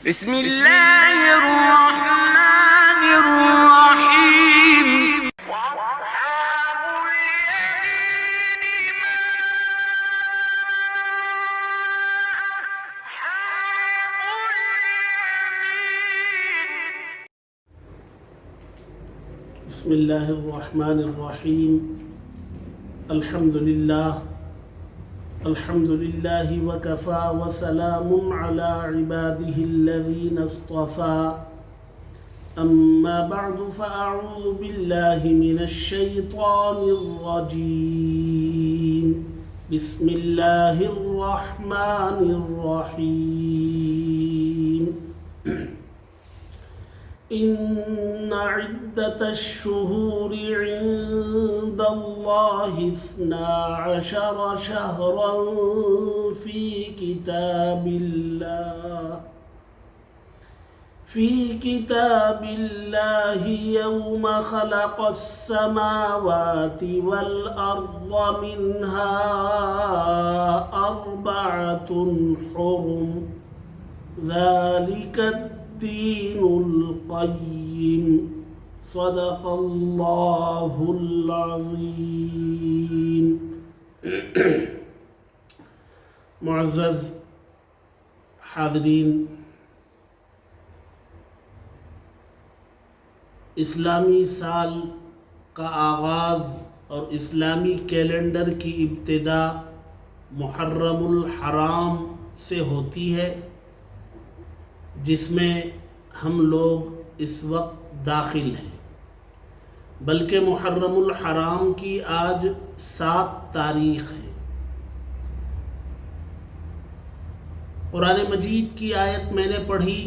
بسم اللہ الرحمن الرحیم وأصحاب اليمين ما أصحاب اليمين. بسم الله الرحمن الرحيم. الحمد لله وكفى وسلام على عباده الذين اصطفى. أما بعد فأعوذ بالله من الشيطان الرجيم. بسم الله الرحمن الرحيم. إن عدة الشهور عند الله 12 شهرا في كتاب الله يوم خلق السماوات والأرض منها 4 حرم ذلك الدين القيم. صدق اللہ العظیم. معزز حاضرین، اسلامی سال کا آغاز اور اسلامی کیلنڈر کی ابتدا محرم الحرام سے ہوتی ہے، جس میں ہم لوگ اس وقت داخل ہیں. بلکہ محرم الحرام کی آج 7 تاریخ ہے. قرآن مجید کی آیت میں نے پڑھی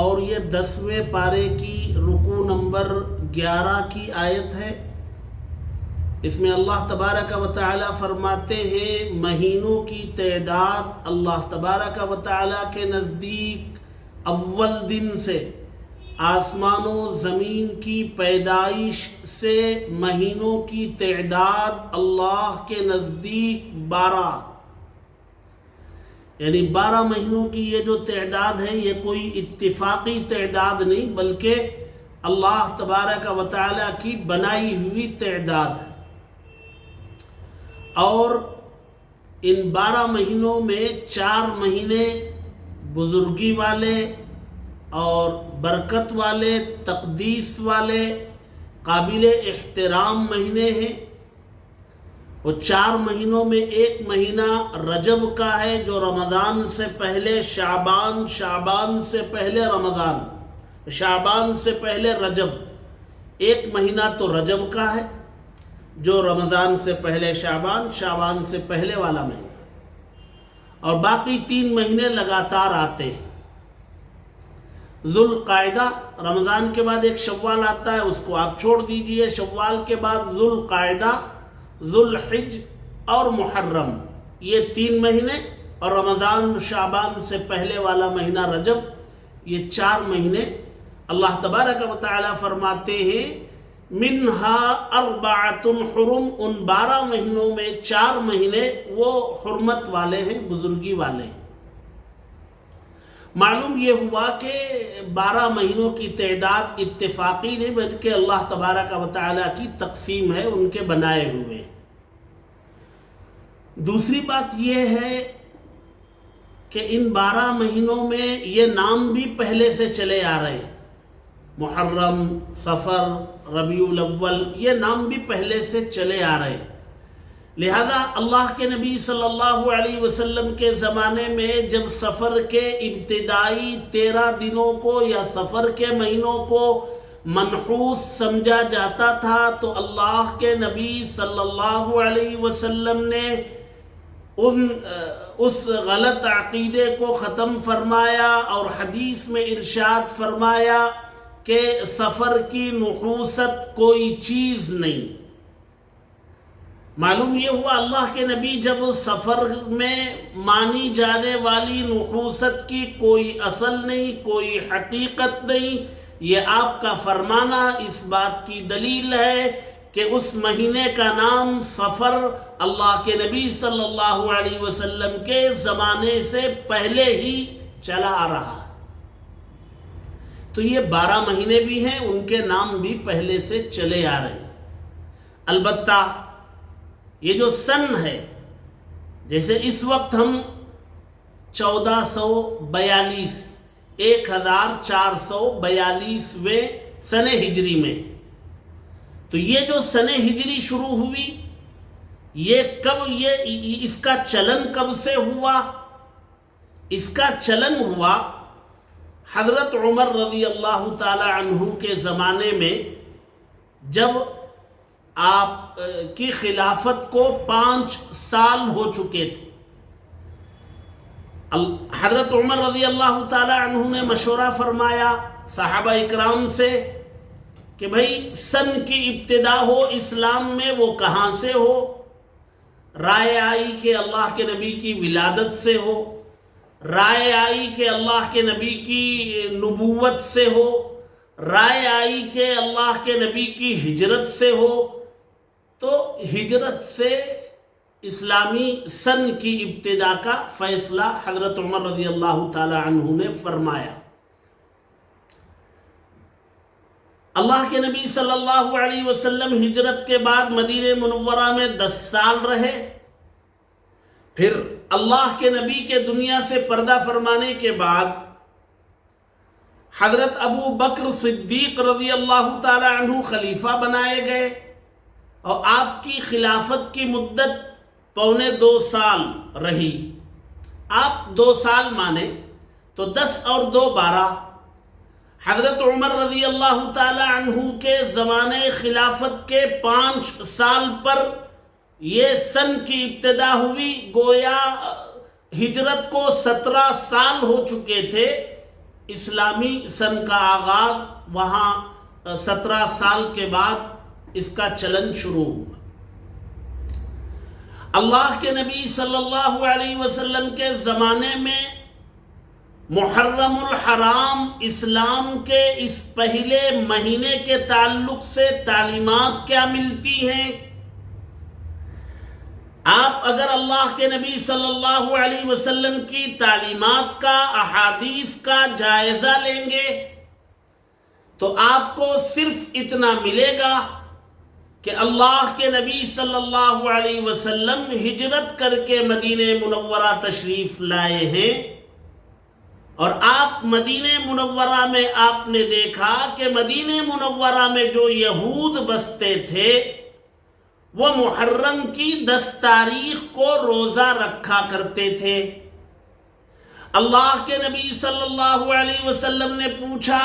اور یہ 10ویں پارے کی رکوع نمبر 11 کی آیت ہے. اس میں اللہ تبارک و تعالی فرماتے ہیں مہینوں کی تعداد اللہ تبارک و تعالی کے نزدیک اول دن سے آسمان و زمین کی پیدائش سے مہینوں کی تعداد اللہ کے نزدیک 12، یعنی 12 مہینوں کی یہ جو تعداد ہے یہ کوئی اتفاقی تعداد نہیں، بلکہ اللہ تبارک و تعالی کی بنائی ہوئی تعداد ہے. اور ان 12 مہینوں میں 4 مہینے بزرگی والے اور برکت والے، تقدیس والے، قابل احترام مہینے ہیں. اور 4 مہینوں میں ایک مہینہ رجب کا ہے جو رمضان سے پہلے شعبان سے پہلے رمضان، شعبان سے پہلے رجب. ایک مہینہ تو رجب کا ہے جو رمضان سے پہلے شعبان سے پہلے والا مہینہ، اور باقی 3 مہینے لگاتار آتے ہیں. ذوالقعدہ، رمضان کے بعد ایک شوال آتا ہے، اس کو آپ چھوڑ دیجئے. شوال کے بعد ذوالقعدہ، ذوالحج اور محرم، یہ 3 مہینے، اور رمضان شعبان سے پہلے والا مہینہ رجب، یہ 4 مہینے. اللہ تبارک و تعالی فرماتے ہیں منہا 4 حرم، ان 12 مہینوں میں 4 مہینے وہ حرمت والے ہیں، بزرگی والے ہیں. معلوم یہ ہوا کہ 12 مہینوں کی تعداد اتفاقی نہیں، بلکہ اللہ تبارک و تعالی کی تقسیم ہے، ان کے بنائے ہوئے. دوسری بات یہ ہے کہ ان 12 مہینوں میں یہ نام بھی پہلے سے چلے آ رہے ہیں. محرم، صفر، ربیع الاول، یہ نام بھی پہلے سے چلے آ رہے ہیں. لہذا اللہ کے نبی صلی اللہ علیہ وسلم کے زمانے میں جب سفر کے ابتدائی 13 دنوں کو یا سفر کے مہینوں کو منحوس سمجھا جاتا تھا، تو اللہ کے نبی صلی اللہ علیہ وسلم نے اس غلط عقیدے کو ختم فرمایا اور حدیث میں ارشاد فرمایا کہ سفر کی نحوست کوئی چیز نہیں. معلوم یہ ہوا اللہ کے نبی جب سفر میں مانی جانے والی نحوست کی کوئی اصل نہیں، کوئی حقیقت نہیں، یہ آپ کا فرمانا اس بات کی دلیل ہے کہ اس مہینے کا نام سفر اللہ کے نبی صلی اللہ علیہ وسلم کے زمانے سے پہلے ہی چلا آ رہا ہے. تو یہ 12 مہینے بھی ہیں، ان کے نام بھی پہلے سے چلے آ رہے ہیں. البتہ یہ جو سن ہے، جیسے اس وقت ہم 1442 1442ویں سن ہجری میں، تو یہ جو سن ہجری شروع ہوئی، یہ اس کا چلن کب سے ہوا؟ اس کا چلن ہوا حضرت عمر رضی اللہ تعالی عنہ کے زمانے میں، جب آپ کی خلافت کو 5 سال ہو چکے تھے. حضرت عمر رضی اللہ تعالی عنہ نے مشورہ فرمایا صحابہ اکرام سے کہ بھئی سن کی ابتدا ہو اسلام میں وہ کہاں سے ہو؟ رائے آئی کہ اللہ کے نبی کی ولادت سے ہو، رائے آئی کہ اللہ کے نبی کی نبوت سے ہو، رائے آئی کہ اللہ کے نبی کی ہجرت سے ہو. تو ہجرت سے اسلامی سن کی ابتدا کا فیصلہ حضرت عمر رضی اللہ تعالی عنہ نے فرمایا. اللہ کے نبی صلی اللہ علیہ وسلم ہجرت کے بعد مدینہ منورہ میں 10 سال رہے. پھر اللہ کے نبی کے دنیا سے پردہ فرمانے کے بعد حضرت ابو بکر صدیق رضی اللہ تعالی عنہ خلیفہ بنائے گئے، اور آپ کی خلافت کی مدت 2.25 سال رہی. آپ 2 سال مانے تو 10 اور 2 12. حضرت عمر رضی اللہ تعالی عنہ کے زمانے خلافت کے 5 سال پر یہ سن کی ابتدا ہوئی. گویا ہجرت کو 17 سال ہو چکے تھے، اسلامی سن کا آغاز وہاں 17 سال کے بعد اس کا چلن شروع ہوا. اللہ کے نبی صلی اللہ علیہ وسلم کے زمانے میں محرم الحرام اسلام کے اس پہلے مہینے کے تعلق سے تعلیمات کیا ملتی ہیں؟ آپ اگر اللہ کے نبی صلی اللہ علیہ وسلم کی تعلیمات کا، احادیث کا جائزہ لیں گے تو آپ کو صرف اتنا ملے گا کہ اللہ کے نبی صلی اللہ علیہ وسلم ہجرت کر کے مدینہ منورہ تشریف لائے ہیں، اور آپ مدینہ منورہ میں آپ نے دیکھا کہ مدینہ منورہ میں جو یہود بستے تھے وہ محرم کی 10 تاریخ کو روزہ رکھا کرتے تھے. اللہ کے نبی صلی اللہ علیہ وسلم نے پوچھا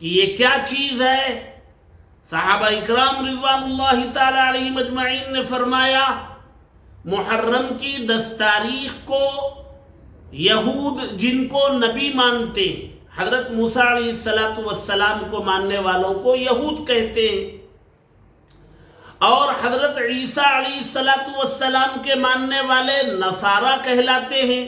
کہ یہ کیا چیز ہے؟ صحابہ اکرام رضوان اللہ تعالی علیہم اجمعین نے فرمایا محرم کی 10 تاریخ کو یہود جن کو نبی مانتے، حضرت موسیٰ علیہ السلام کو ماننے والوں کو یہود کہتے ہیں، اور حضرت عیسیٰ علیہ السلام کے ماننے والے نصارہ کہلاتے ہیں.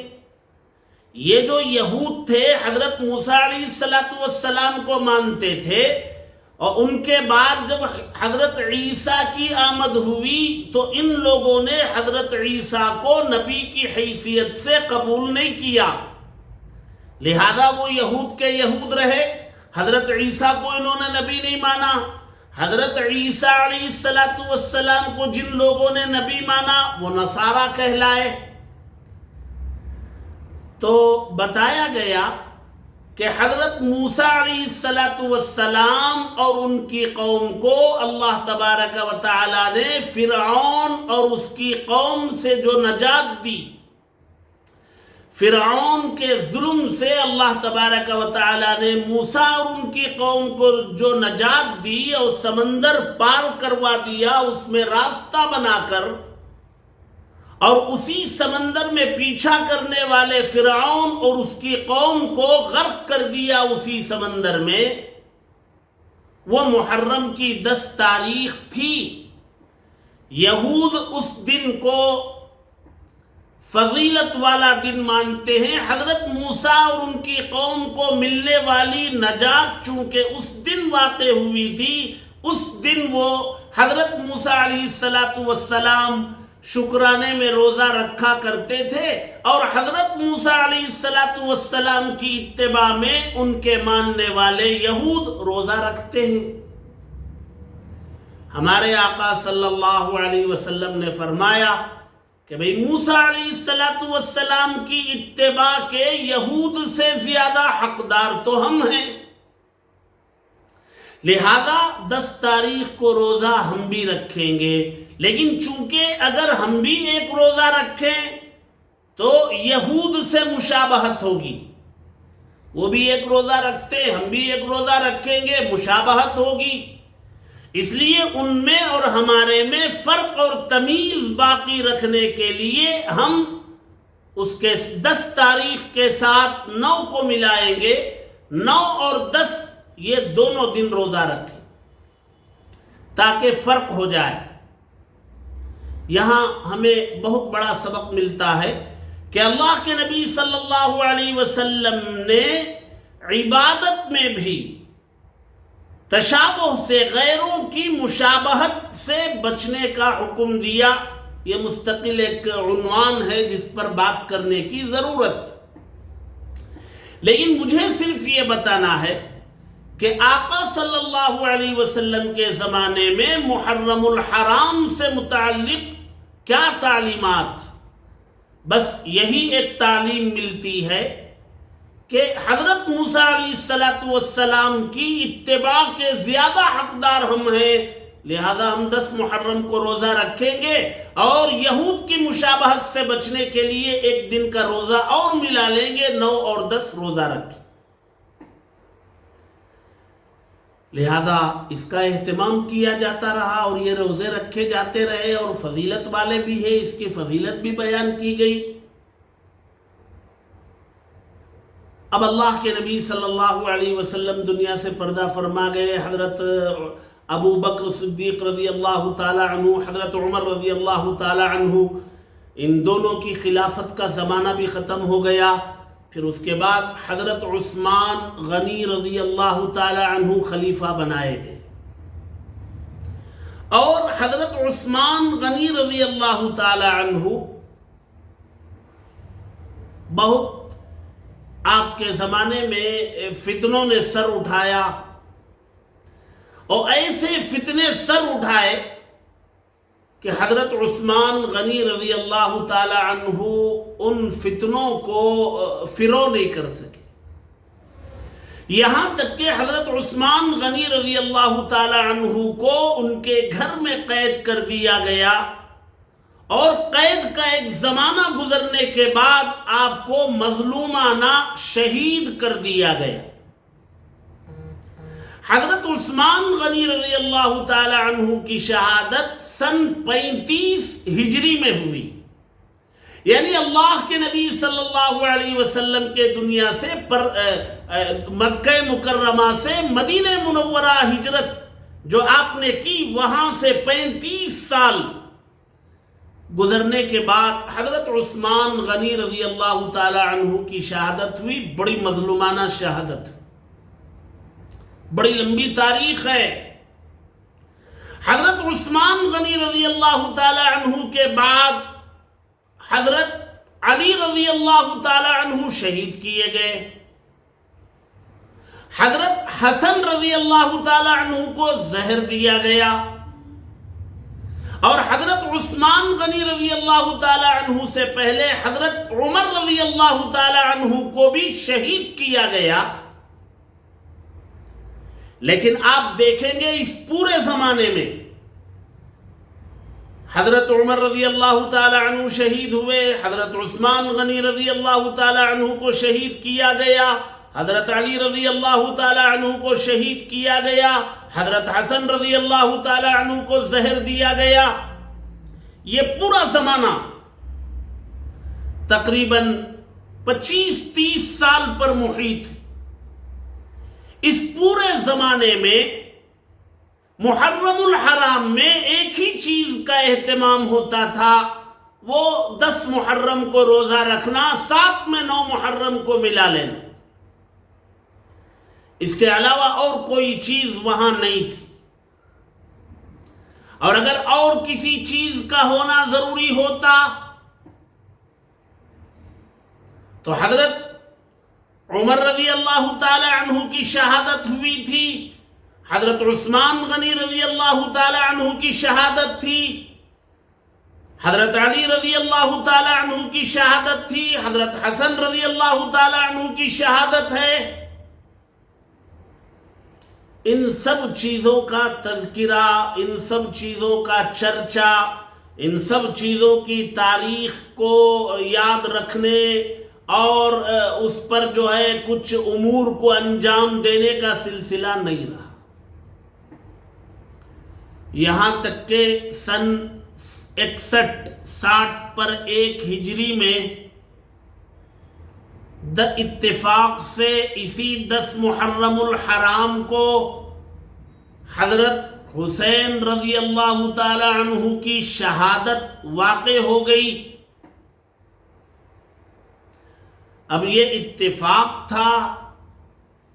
یہ جو یہود تھے حضرت موسیٰ علیہ السلام کو مانتے تھے، اور ان کے بعد جب حضرت عیسیٰ کی آمد ہوئی تو ان لوگوں نے حضرت عیسیٰ کو نبی کی حیثیت سے قبول نہیں کیا، لہذا وہ یہود کے یہود رہے. حضرت عیسیٰ کو انہوں نے نبی نہیں مانا. حضرت عیسیٰ علیہ السلام کو جن لوگوں نے نبی مانا وہ نصارہ کہلائے. تو بتایا گیا کہ حضرت موسیٰ علیہ السلام اور ان کی قوم کو اللہ تبارک و تعالی نے فرعون اور اس کی قوم سے جو نجات دی، فرعون کے ظلم سے اللہ تبارک و تعالی نے موسیٰ اور ان کی قوم کو جو نجات دی اور سمندر پار کروا دیا، اس میں راستہ بنا کر، اور اسی سمندر میں پیچھا کرنے والے فرعون اور اس کی قوم کو غرق کر دیا اسی سمندر میں. وہ محرم کی 10 تاریخ تھی. یہود اس دن کو فضیلت والا دن مانتے ہیں. حضرت موسیٰ اور ان کی قوم کو ملنے والی نجات چونکہ اس دن واقع ہوئی تھی، اس دن وہ حضرت موسیٰ علیہ السلام شکرانے میں روزہ رکھا کرتے تھے، اور حضرت موسیٰ علیہ السلام کی اتباع میں ان کے ماننے والے یہود روزہ رکھتے ہیں۔ ہمارے آقا صلی اللہ علیہ وسلم نے فرمایا کہ بھئی موسیٰ علیہ السلام کی اتباع کے یہود سے زیادہ حقدار تو ہم ہیں، لہذا 10 تاریخ کو روزہ ہم بھی رکھیں گے۔ لیکن چونکہ اگر ہم بھی ایک روزہ رکھیں تو یہود سے مشابہت ہوگی، وہ بھی ایک روزہ رکھتے، ہم بھی ایک روزہ رکھیں گے، مشابہت ہوگی، اس لیے ان میں اور ہمارے میں فرق اور تمیز باقی رکھنے کے لیے ہم اس کے 10 تاریخ کے ساتھ 9 کو ملائیں گے، 9 اور 10 یہ دونوں دن روزہ رکھیں تاکہ فرق ہو جائے۔ یہاں ہمیں بہت بڑا سبق ملتا ہے کہ اللہ کے نبی صلی اللہ علیہ وسلم نے عبادت میں بھی تشابہ سے، غیروں کی مشابہت سے بچنے کا حکم دیا۔ یہ مستقل ایک عنوان ہے جس پر بات کرنے کی ضرورت، لیکن مجھے صرف یہ بتانا ہے کہ آقا صلی اللہ علیہ وسلم کے زمانے میں محرم الحرام سے متعلق کیا تعلیمات، بس یہی ایک تعلیم ملتی ہے کہ حضرت موسیٰ علیہ السلام کی اتباع کے زیادہ حقدار ہم ہیں، لہذا ہم 10 محرم کو روزہ رکھیں گے، اور یہود کی مشابہت سے بچنے کے لیے ایک دن کا روزہ اور ملا لیں گے، 9 اور 10 روزہ رکھیں۔ لہذا اس کا اہتمام کیا جاتا رہا اور یہ روزے رکھے جاتے رہے، اور فضیلت والے بھی ہیں، اس کی فضیلت بھی بیان کی گئی۔ اب اللہ کے نبی صلی اللہ علیہ وسلم دنیا سے پردہ فرما گئے، حضرت ابو بکر صدیق رضی اللہ تعالی عنہ، حضرت عمر رضی اللہ تعالی عنہ، ان دونوں کی خلافت کا زمانہ بھی ختم ہو گیا۔ پھر اس کے بعد حضرت عثمان غنی رضی اللہ تعالی عنہ خلیفہ بنائے گئے، اور حضرت عثمان غنی رضی اللہ تعالی عنہ بہت آپ کے زمانے میں فتنوں نے سر اٹھایا، اور ایسے فتنے سر اٹھائے کہ حضرت عثمان غنی رضی اللہ تعالی عنہ ان فتنوں کو فرو نہیں کر سکے، یہاں تک کہ حضرت عثمان غنی رضی اللہ تعالی عنہ کو ان کے گھر میں قید کر دیا گیا، اور قید کا ایک زمانہ گزرنے کے بعد آپ کو مظلومانہ شہید کر دیا گیا۔ حضرت عثمان غنی رضی اللہ تعالی عنہ کی شہادت سن 35 ہجری میں ہوئی، یعنی اللہ کے نبی صلی اللہ علیہ وسلم کے دنیا سے مکہ مکرمہ سے مدینہ منورہ ہجرت جو آپ نے کی، وہاں سے 35 سال گزرنے کے بعد حضرت عثمان غنی رضی اللہ تعالی عنہ کی شہادت ہوئی۔ بڑی مظلومانہ شہادت، بڑی لمبی تاریخ ہے۔ حضرت عثمان غنی رضی اللہ تعالی عنہ کے بعد حضرت علی رضی اللہ تعالی عنہ شہید کیے گئے، حضرت حسن رضی اللہ تعالی عنہ کو زہر دیا گیا، اور حضرت عثمان غنی رضی اللہ تعالی عنہ سے پہلے حضرت عمر رضی اللہ تعالی عنہ کو بھی شہید کیا گیا۔ لیکن آپ دیکھیں گے اس پورے زمانے میں حضرت عمر رضی اللہ تعالی عنہ شہید ہوئے، حضرت عثمان غنی رضی اللہ تعالی عنہ کو شہید کیا گیا، حضرت علی رضی اللہ تعالی عنہ کو شہید کیا گیا، حضرت حسن رضی اللہ تعالی عنہ کو زہر دیا گیا۔ یہ پورا زمانہ تقریباً 25-30 سال پر محیط۔ اس پورے زمانے میں محرم الحرام میں ایک ہی چیز کا اہتمام ہوتا تھا، وہ 10 محرم کو روزہ رکھنا، ساتھ میں 9 محرم کو ملا لینا، اس کے علاوہ اور کوئی چیز وہاں نہیں تھی۔ اور اگر اور کسی چیز کا ہونا ضروری ہوتا تو حضرت عمر رضی اللہ تعالی عنہ کی شہادت ہوئی تھی، حضرت عثمان غنی رضی اللہ تعالی عنہ کی شہادت تھی، حضرت علی رضی اللہ تعالی عنہ کی شہادت تھی، حضرت حسن رضی اللہ تعالی عنہ کی شہادت ہے۔ ان سب چیزوں کا تذکرہ، ان سب چیزوں کا چرچا، ان سب چیزوں کی تاریخ کو یاد رکھنے اور اس پر جو ہے کچھ امور کو انجام دینے کا سلسلہ نہیں رہا، یہاں تک کہ سن 61-60 پر 1 ہجری میں اتفاق سے اسی 10 محرم الحرام کو حضرت حسین رضی اللہ تعالی عنہ کی شہادت واقع ہو گئی۔ اب یہ اتفاق تھا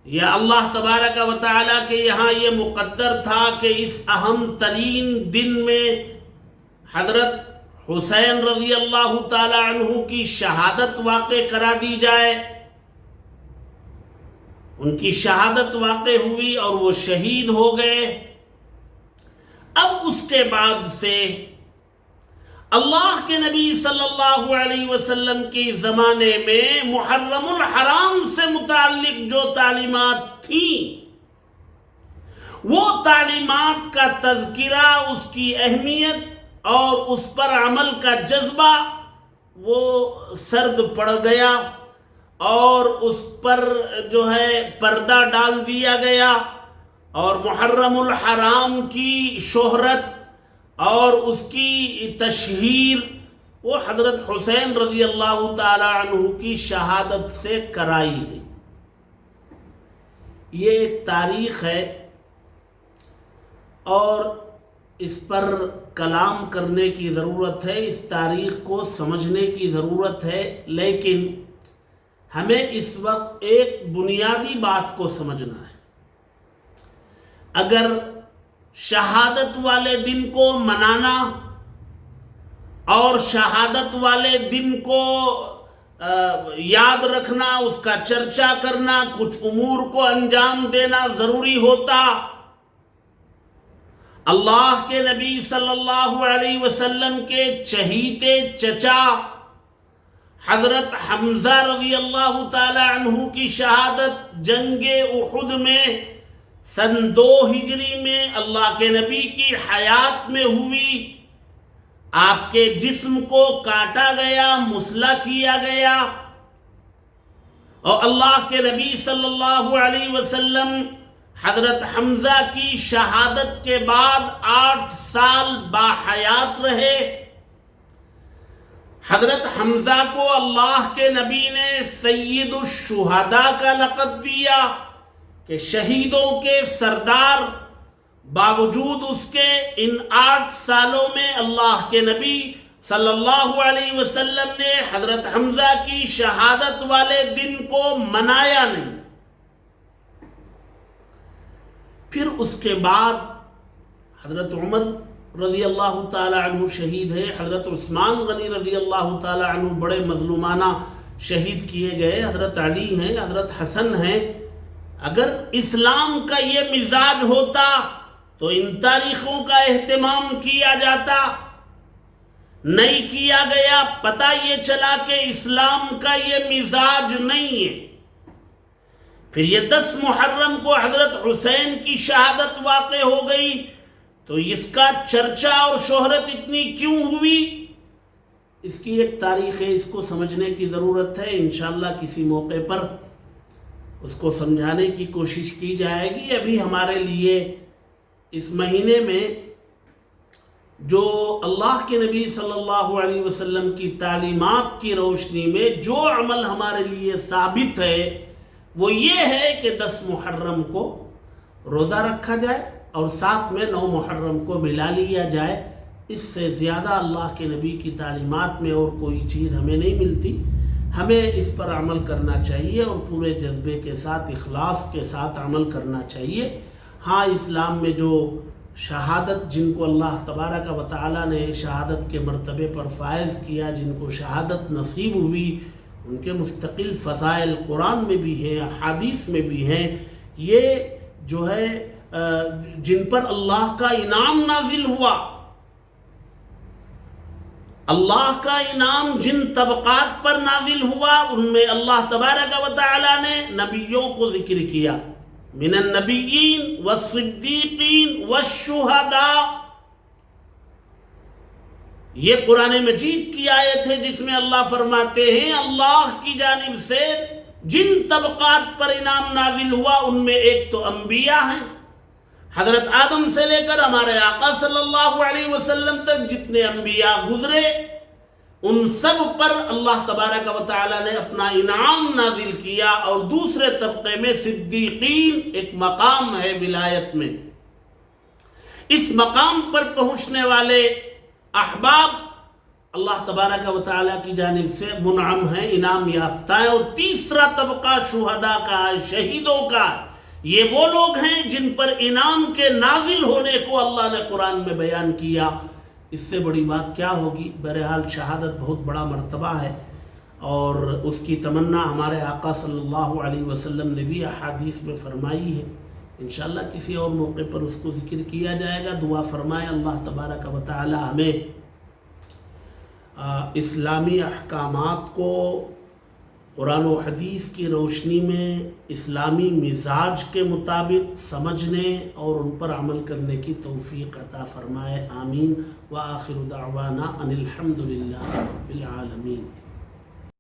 یا اللہ تبارک و تعالیٰ کے یہاں یہ مقدر تھا کہ اس اہم ترین دن میں حضرت حسین رضی اللہ تعالی عنہ کی شہادت واقع کرا دی جائے؟ ان کی شہادت واقع ہوئی اور وہ شہید ہو گئے۔ اب اس کے بعد سے اللہ کے نبی صلی اللہ علیہ وسلم کے زمانے میں محرم الحرام سے متعلق جو تعلیمات تھیں، وہ تعلیمات کا تذکرہ، اس کی اہمیت اور اس پر عمل کا جذبہ وہ سرد پڑ گیا اور اس پر جو ہے پردہ ڈال دیا گیا، اور محرم الحرام کی شہرت اور اس کی تشہیر وہ حضرت حسین رضی اللہ تعالی عنہ کی شہادت سے کرائی گئی۔ یہ ایک تاریخ ہے اور اس پر کلام کرنے کی ضرورت ہے، اس تاریخ کو سمجھنے کی ضرورت ہے، لیکن ہمیں اس وقت ایک بنیادی بات کو سمجھنا ہے۔ اگر شہادت والے دن کو منانا اور شہادت والے دن کو یاد رکھنا، اس کا چرچا کرنا، کچھ امور کو انجام دینا ضروری ہوتا، اللہ کے نبی صلی اللہ علیہ وسلم کے چہیتے چچا حضرت حمزہ رضی اللہ تعالی عنہ کی شہادت جنگ احد میں سن 2 ہجری میں اللہ کے نبی کی حیات میں ہوئی۔ آپ کے جسم کو کاٹا گیا، مسلح کیا گیا، اور اللہ کے نبی صلی اللہ علیہ وسلم حضرت حمزہ کی شہادت کے بعد 8 سال باحیات رہے۔ حضرت حمزہ کو اللہ کے نبی نے سید الشہداء کا لقب دیا کہ شہیدوں کے سردار، باوجود اس کے ان 8 سالوں میں اللہ کے نبی صلی اللہ علیہ وسلم نے حضرت حمزہ کی شہادت والے دن کو منایا نہیں۔ پھر اس کے بعد حضرت عمر رضی اللہ تعالی عنہ شہید ہے، حضرت عثمان غنی رضی اللہ تعالی عنہ بڑے مظلومانہ شہید کیے گئے، حضرت علی ہیں، حضرت حسن ہیں۔ اگر اسلام کا یہ مزاج ہوتا تو ان تاریخوں کا اہتمام کیا جاتا، نہیں کیا گیا، پتہ یہ چلا کہ اسلام کا یہ مزاج نہیں ہے۔ پھر یہ 10 محرم کو حضرت حسین کی شہادت واقع ہو گئی تو اس کا چرچا اور شہرت اتنی کیوں ہوئی؟ اس کی ایک تاریخ ہے، اس کو سمجھنے کی ضرورت ہے۔ انشاءاللہ کسی موقع پر اس کو سمجھانے کی کوشش کی جائے گی۔ ابھی ہمارے لیے اس مہینے میں جو اللہ کے نبی صلی اللہ علیہ وسلم کی تعلیمات کی روشنی میں جو عمل ہمارے لیے ثابت ہے وہ یہ ہے کہ 10 محرم کو روزہ رکھا جائے اور ساتھ میں 9 محرم کو ملا لیا جائے۔ اس سے زیادہ اللہ کے نبی کی تعلیمات میں اور کوئی چیز ہمیں نہیں ملتی۔ ہمیں اس پر عمل کرنا چاہیے اور پورے جذبے کے ساتھ، اخلاص کے ساتھ عمل کرنا چاہیے۔ ہاں، اسلام میں جو شہادت جن کو اللہ تبارک و تعالیٰ نے شہادت کے مرتبے پر فائز کیا، جن کو شہادت نصیب ہوئی، ان کے مستقل فضائل قرآن میں بھی ہیں، احادیث میں بھی ہیں. یہ جو ہے جن پر اللہ کا انعام نازل ہوا، اللہ کا انعام جن طبقات پر نازل ہوا، ان میں اللہ تبارک و تعالیٰ نے نبیوں کو ذکر کیا، من النبیین والصدیقین والشہداء. یہ قرآن مجید کی آیت ہے جس میں اللہ فرماتے ہیں اللہ کی جانب سے جن طبقات پر انعام نازل ہوا ان میں ایک تو انبیاء ہیں، حضرت آدم سے لے کر ہمارے آقا صلی اللہ علیہ وسلم تک جتنے انبیاء گزرے ان سب پر اللہ تبارک و تعالیٰ نے اپنا انعام نازل کیا. اور دوسرے طبقے میں صدیقین ایک مقام ہے ولایت میں، اس مقام پر پہنچنے والے احباب اللہ تبارک و تعالیٰ کی جانب سے منعم ہیں، انعام یافتہ ہیں. اور تیسرا طبقہ شہداء کا ہے، شہیدوں کا. یہ وہ لوگ ہیں جن پر انعام کے نازل ہونے کو اللہ نے قرآن میں بیان کیا. اس سے بڑی بات کیا ہوگی؟ بہرحال شہادت بہت بڑا مرتبہ ہے اور اس کی تمنا ہمارے آقا صلی اللہ علیہ وسلم نے بھی احادیث میں فرمائی ہے. انشاءاللہ کسی اور موقع پر اس کو ذکر کیا جائے گا. دعا فرمائے اللہ تبارک و تعالی ہمیں اسلامی احکامات کو قرآن و حدیث کی روشنی میں اسلامی مزاج کے مطابق سمجھنے اور ان پر عمل کرنے کی توفیق عطا فرمائے. آمین. وآخر دعوانا ان الحمد للہ رب العالمین.